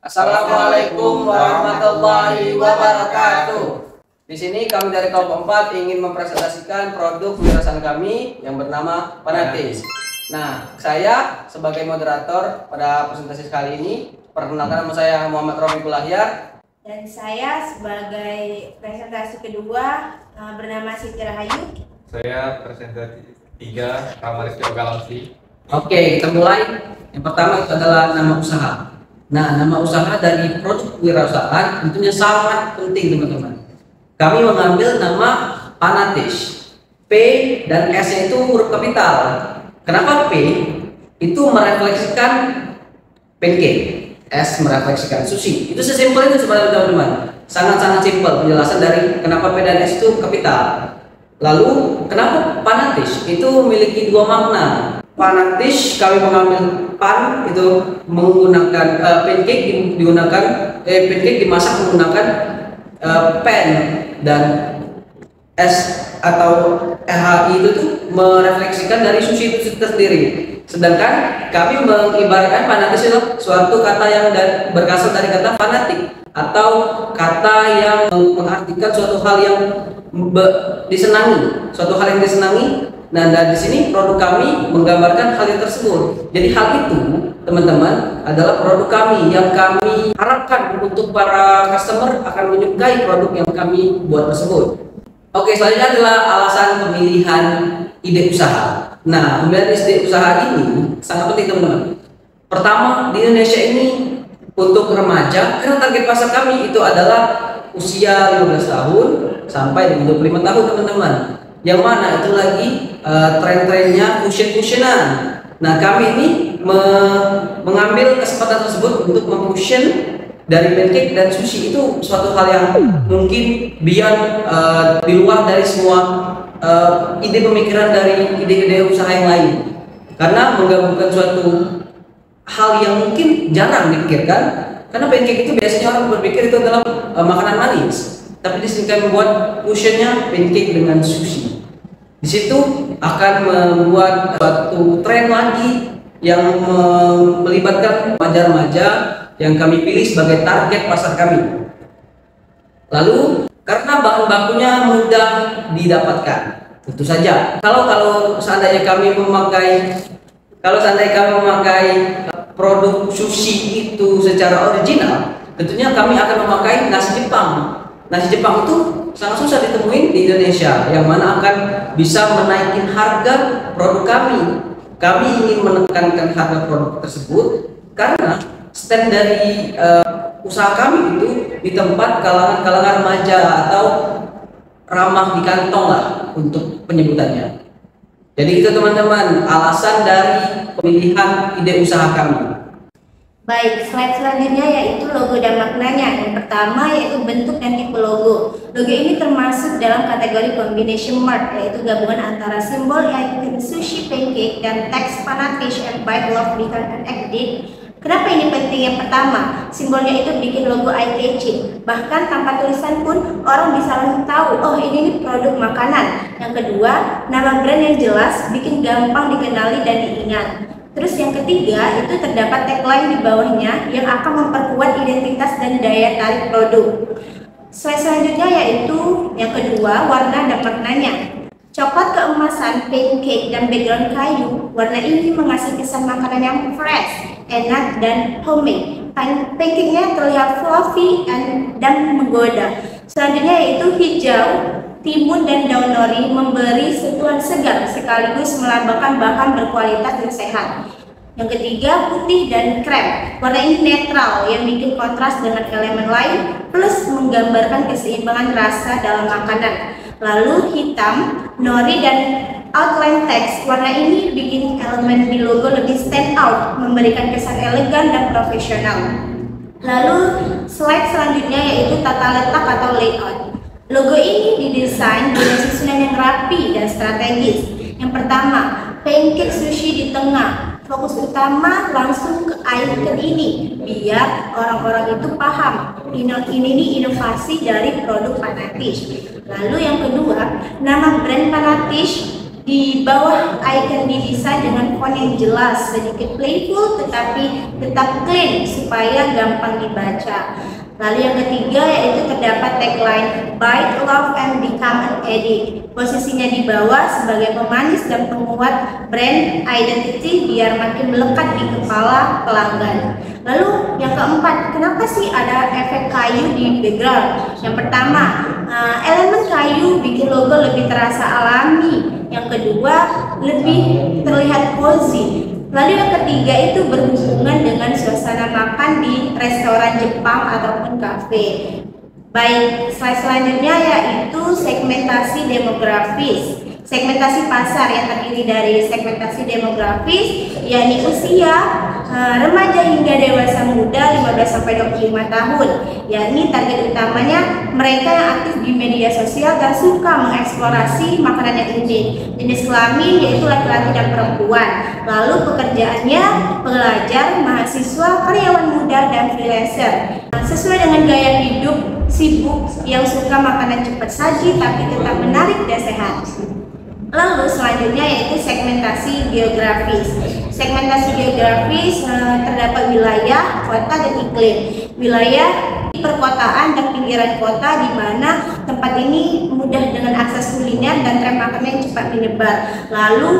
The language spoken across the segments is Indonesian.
Assalamualaikum warahmatullahi wabarakatuh. Di sini kami dari kelompok 4 ingin mempresentasikan produk wirasan kami yang bernama Panatis. Nah, saya sebagai moderator pada presentasi kali ini, perkenalkan nama saya Muhammad Rofiqul Ahyar. Dan saya sebagai presentasi kedua bernama Siti Rahayu. Saya presentasi 3 Kamaris Galansi. Oke, kita mulai. Yang pertama itu adalah nama usaha. Nah, nama usaha dari produk kewirausahaan tentunya sangat penting, teman-teman. Kami mengambil nama Panatis. P dan S itu huruf kapital. Kenapa P? Itu merefleksikan pancake. S merefleksikan sushi. Itu sesimpel itu sebenarnya, teman-teman. Sangat-sangat simpel penjelasan dari kenapa P dan S itu kapital. Lalu kenapa Panatis? Itu memiliki dua makna. Panatis kami mengambil pan itu menggunakan pancake digunakan pancake dimasak menggunakan pan, dan S atau HI itu tuh merefleksikan dari sushi itu sendiri. Sedangkan kami mengibaratkan Panatis itu suatu kata yang berasal dari kata fanatik atau kata yang mengartikan suatu hal yang disenangi, suatu hal yang disenangi. Nah, dan di sini produk kami menggambarkan hal yang tersebut. Jadi hal itu, teman-teman, adalah produk kami yang kami harapkan untuk para customer akan menyukai produk yang kami buat tersebut. Oke, selanjutnya adalah alasan pemilihan ide usaha. Nah, pemilihan ide usaha ini sangat penting, teman-teman. Pertama, di Indonesia ini untuk remaja, karena target pasar kami itu adalah usia 15 tahun sampai dengan 25 tahun, teman-teman. Yang mana itu lagi tren-trennya fusion-fusionan. Nah, kami ini mengambil kesempatan tersebut untuk memfusion dari pancake dan sushi. Itu suatu hal yang mungkin beyond di luar dari semua ide pemikiran dari ide-ide usaha yang lain. Karena menggabungkan suatu hal yang mungkin jarang dipikirkan. Karena pancake itu biasanya orang berpikir itu adalah makanan manis. Tapi di sini kami membuat fusionnya pancake dengan sushi. Di situ akan membuat suatu tren lagi yang melibatkan remaja-remaja yang kami pilih sebagai target pasar kami. Lalu karena bahan bakunya mudah didapatkan, tentu saja. Kalau seandainya kami memakai produk sushi itu secara original, tentunya kami akan memakai nasi Jepang. Nasi Jepang itu sangat susah ditemuin di Indonesia, yang mana akan bisa menaikkan harga produk kami. Kami ingin menekankan harga produk tersebut karena stand dari usaha kami itu di tempat kalangan remaja atau ramah di kantong lah untuk penyebutannya. Jadi itu, teman-teman, alasan dari pemilihan ide usaha kami. Baik, slide selanjutnya yaitu logo dan maknanya. Yang pertama yaitu bentuk dan tipe logo. Logo ini termasuk dalam kategori combination mark, yaitu gabungan antara simbol item sushi pancake dan teks Panatis and by love return and edit. Kenapa ini penting? Yang pertama, simbolnya itu bikin logo eye catching. Bahkan tanpa tulisan pun orang bisa langsung tahu, oh ini produk makanan. Yang kedua, nama brand yang jelas bikin gampang dikenali dan diingat. Terus yang ketiga, itu terdapat tagline di bawahnya yang akan memperkuat identitas dan daya tarik produk. Slide selanjutnya yaitu yang kedua, warna dan maknanya. Coklat keemasan, pancake, dan background kayu, warna ini mengasih kesan makanan yang fresh, enak, dan homemade. Pancake-nya terlihat fluffy dan menggoda. Selanjutnya yaitu hijau, timun, dan daun nori memberi sentuhan segar sekaligus melambangkan bahan berkualitas dan sehat. Yang ketiga, putih dan krem. Warna ini netral yang bikin kontras dengan elemen lain plus menggambarkan keseimbangan rasa dalam makanan. Lalu hitam, nori, dan outline text. Warna ini bikin elemen di logo lebih stand out, memberikan kesan elegan dan profesional. Lalu slide selanjutnya yaitu tata letak atau layout. Logo ini didesain dengan susunan yang rapi dan strategis. Yang pertama, pancake sushi di tengah. Fokus utama langsung ke icon ini, biar orang-orang itu paham ini inovasi dari produk Panatis. Lalu yang kedua, nama brand Panatis Di bawah icon didesain dengan font yang jelas, sedikit playful tetapi tetap clean supaya gampang dibaca. Lalu yang ketiga yaitu terdapat tagline Buy, Love, and Become an Addict. Posisinya di bawah sebagai pemanis dan penguat brand identity biar makin melekat di kepala pelanggan. Lalu yang keempat, kenapa sih ada efek kayu di background? Yang pertama, elemen kayu bikin logo lebih terasa alami. Yang kedua, lebih terlihat cozy. Lalu yang ketiga itu berhubungan dengan suasana makan di restoran Jepang ataupun kafe. Baik, slide selanjutnya yaitu segmentasi demografis. Segmentasi pasar yang terdiri dari segmentasi demografis, yakni usia remaja hingga dewasa muda 15-25 tahun, yakni target utamanya mereka yang aktif di media sosial dan suka mengeksplorasi makanan yang unik. Jenis kelamin yaitu laki-laki dan perempuan. Lalu pekerjaannya pelajar, mahasiswa, karyawan muda, dan freelancer. Sesuai dengan gaya hidup sibuk yang suka makanan cepat saji tapi tetap menarik dan sehat. Lalu selanjutnya yaitu segmentasi geografis. Segmentasi geografis terdapat wilayah, kota, dan iklim. Wilayah di perkotaan dan pinggiran kota di mana tempat ini mudah dengan akses kuliner dan tren makanan yang cepat menyebar. Lalu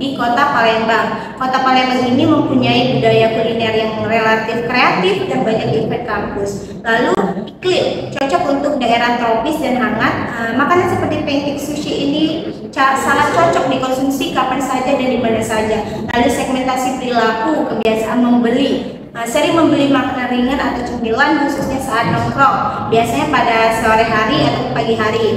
di kota Palembang. Kota Palembang ini mempunyai budaya kuliner yang relatif kreatif dan banyak event kampus. Lalu iklim cocok untuk daerah tropis dan hangat. Makanan seperti pancake sushi ini sangat cocok dikonsumsi kapan saja dan di mana saja. Lalu segmentasi perilaku, kebiasaan membeli. Sering membeli makanan ringan atau cemilan khususnya saat nongkrong, biasanya pada sore hari atau pagi hari.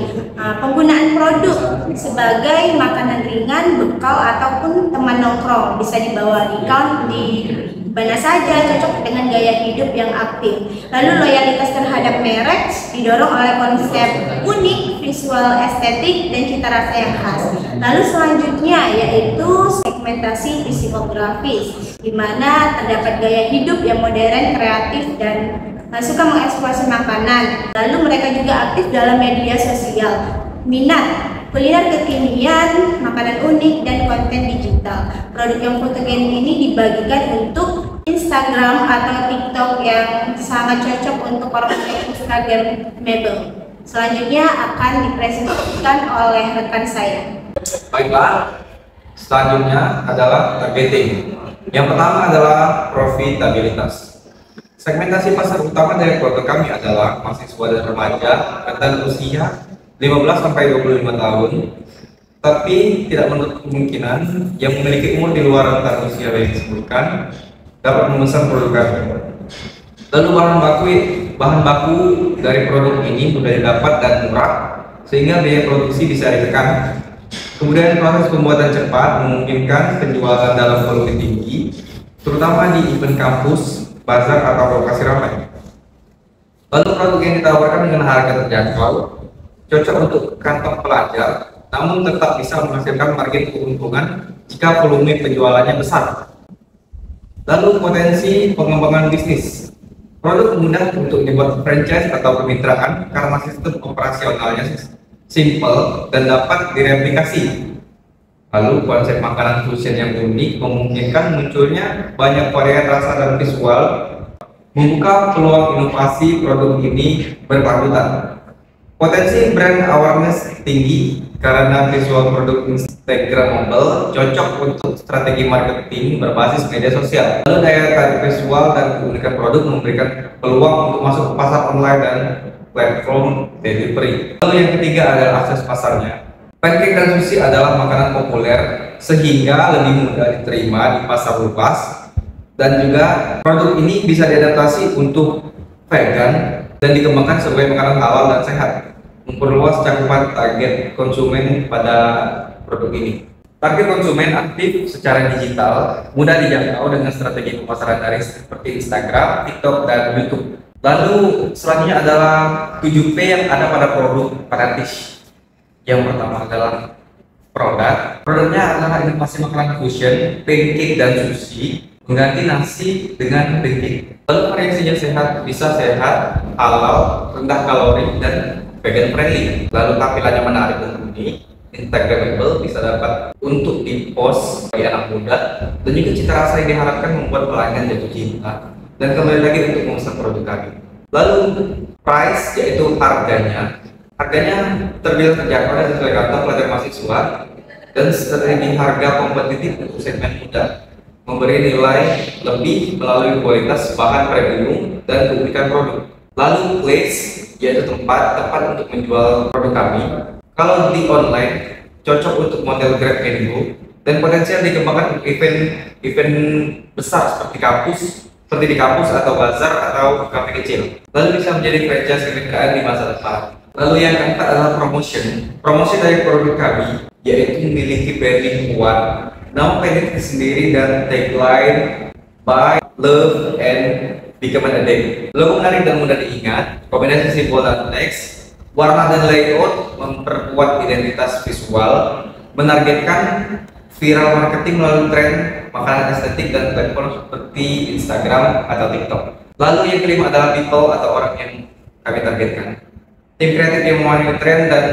Penggunaan produk sebagai makanan ringan, bekal ataupun teman nongkrong bisa dibawa di mana saja, cocok dengan gaya hidup yang aktif. Lalu loyalitas terhadap merek didorong oleh konsep unik, visual estetik, dan cita rasa yang khas. Lalu selanjutnya yaitu segmentasi psikografis, di mana terdapat gaya hidup yang modern, kreatif, dan suka mengeksplorasi makanan. Lalu mereka juga aktif dalam media sosial. Minat kuliner kekinian, makanan unik, dan konten digital. Produk yang fotogenik ini dibagikan untuk Instagram atau TikTok yang sangat cocok untuk orang yang Instagramable. Selanjutnya akan dipresentasikan oleh rekan saya. Baiklah, selanjutnya adalah targeting. Yang pertama adalah profitabilitas. Segmentasi pasar utama dari produk kami adalah mahasiswa dan remaja rentan usia 15-25 tahun, tapi tidak menutup kemungkinan yang memiliki umur di luar rentan usia yang disebutkan dapat memesan produk kami. Lalu bahan baku dari produk ini mudah didapat dan murah, sehingga biaya produksi bisa ditekan. Kemudian proses pembuatan cepat memungkinkan penjualan dalam volume tinggi, terutama di event kampus, bazar, atau lokasi ramai. Lalu produk yang ditawarkan dengan harga terjangkau, cocok untuk kantong pelajar, namun tetap bisa menghasilkan margin keuntungan jika volume penjualannya besar. Lalu potensi pengembangan bisnis. Produk mudah untuk dibuat franchise atau kemitraan karena sistem operasionalnya simple dan dapat direplikasi. Lalu konsep makanan fusion yang unik memungkinkan munculnya banyak varian rasa dan visual, membuka peluang inovasi produk ini berkelanjutan. Potensi brand awareness tinggi karena visual produk Instagramable, cocok untuk strategi marketing berbasis media sosial. Lalu daya tarik visual dan keunikan produk memberikan peluang untuk masuk ke pasar online dan platform delivery. Lalu yang ketiga adalah akses pasarnya. Pancake dan sushi adalah makanan populer sehingga lebih mudah diterima di pasar luas, dan juga produk ini bisa diadaptasi untuk vegan dan dikembangkan sebagai makanan halal dan sehat, memperluas cakupan target konsumen pada produk ini. Target konsumen aktif secara digital, mudah dijangkau dengan strategi pemasaran daring seperti Instagram, TikTok, dan YouTube. Lalu selanjutnya adalah 7P yang ada pada produk pada dish. Yang pertama adalah produk. Produknya adalah inovasi makanan fusion, pancake dan sushi, mengganti nasi dengan pancake. Lalu variasinya sehat, bisa sehat, halal, rendah kalori, dan vegan friendly. Lalu tampilannya menarik dan unik, Instagramable, bisa dapat untuk di-post bagi anak muda, dan juga cita rasa yang diharapkan membuat pelanggan jatuh cinta dan kembali lagi untuk memesan produk kami. Lalu price, yaitu harganya terbilang terjangkau dan sesuai kantong pelajar mahasiswa, dan strategi harga kompetitif untuk segmen muda, memberi nilai lebih melalui kualitas bahan premium dan keunikan produk. Lalu place, yaitu tempat untuk menjual produk kami. Kalau di online cocok untuk model Grab Indigo dan potensial dikembangkan untuk event besar seperti di kampus atau bazar atau kafe kecil. Lalu bisa menjadi franchise keunikan di masa depan. Lalu yang keempat adalah promotion. Promosi dari produk kami yaitu memiliki branding kuat, nama pendek sendiri dan tagline buy, love, and become an addict. Logo menarik dan mudah diingat, kombinasi simbol dan teks, warna dan layout memperkuat identitas visual, menargetkan viral marketing melalui tren makanan estetik dan platform seperti Instagram atau TikTok. Lalu yang kelima adalah people atau orang yang kami targetkan. Tim kreatif yang memahami tren dan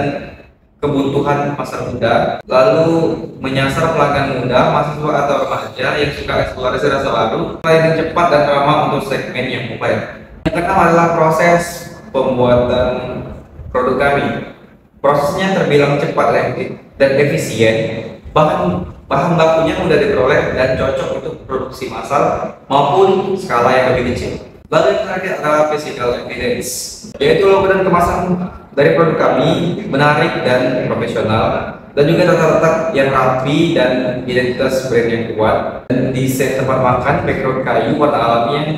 kebutuhan pasar muda, lalu menyasar pelanggan muda, mahasiswa atau remaja yang suka eksplorasi rasa baru, pelayanan cepat dan ramah untuk segmen yang populer. Yang keenam adalah proses pembuatan produk kami. Prosesnya terbilang cepat dan efisien, bahan bakunya mudah diperoleh dan cocok untuk produksi massal maupun skala yang lebih kecil. Lalu yang terakhir adalah physical evidence, yaitu logo dan kemasan dari produk kami menarik dan profesional, dan juga tata letak yang rapi dan identitas brand yang kuat, dan desain tempat makan background kayu warna alami yang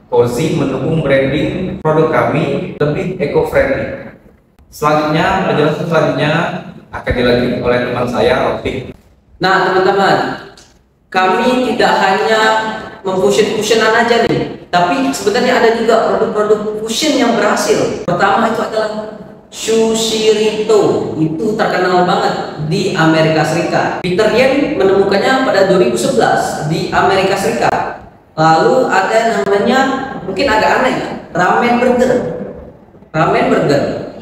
cozy mendukung branding produk kami lebih eco-friendly. Selanjutnya, penjelasan selanjutnya akan dilanjutkan oleh teman saya, Rofik. Nah teman-teman, kami tidak hanya memfusion-fusionan aja nih, tapi sebenarnya ada juga produk-produk fusion yang berhasil. Pertama itu adalah Sushirito, itu terkenal banget di Amerika Serikat. Peter Yan menemukannya pada 2011 di Amerika Serikat. Lalu ada namanya, mungkin agak aneh ya, ramen burger.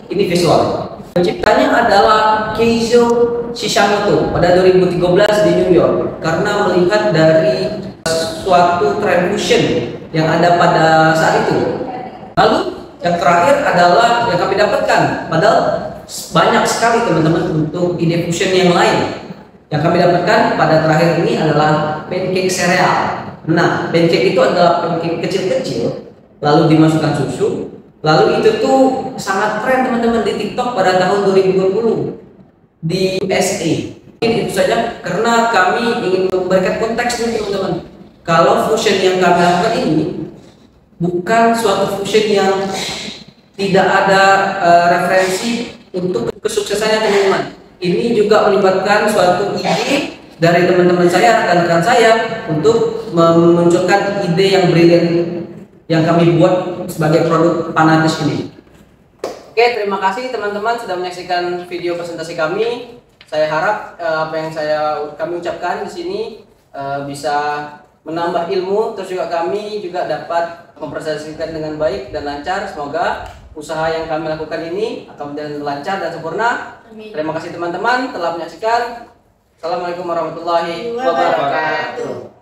Ini visual. Penciptanya adalah Keizo Shishamoto pada 2013 di New York, karena melihat dari suatu tren fusion yang ada pada saat itu. Lalu yang terakhir adalah yang kami dapatkan, padahal banyak sekali teman-teman untuk ide fusion yang lain. Yang kami dapatkan pada terakhir ini adalah pancake sereal. Nah, pancake itu adalah pancake kecil-kecil, lalu dimasukkan susu. Lalu itu tuh sangat tren teman-teman di TikTok pada tahun 2020 di USA. Mungkin itu saja karena kami ingin memberikan konteks nih teman-teman. Kalau fusion yang kami lakukan ini bukan suatu fusion yang tidak ada referensi untuk kesuksesannya teman-teman. Ini juga melibatkan suatu ide dari teman-teman saya, rekan-rekan saya, untuk memunculkan ide yang brilian yang kami buat sebagai produk Panatis ini. Oke, terima kasih teman-teman sudah menyaksikan video presentasi kami. Saya harap apa yang kami ucapkan di sini bisa menambah ilmu, terus juga kami juga dapat mempresentasikan dengan baik dan lancar. Semoga usaha yang kami lakukan ini akan berjalan lancar dan sempurna. Amin. Terima kasih teman-teman telah menyaksikan. Assalamualaikum warahmatullahi wabarakatuh.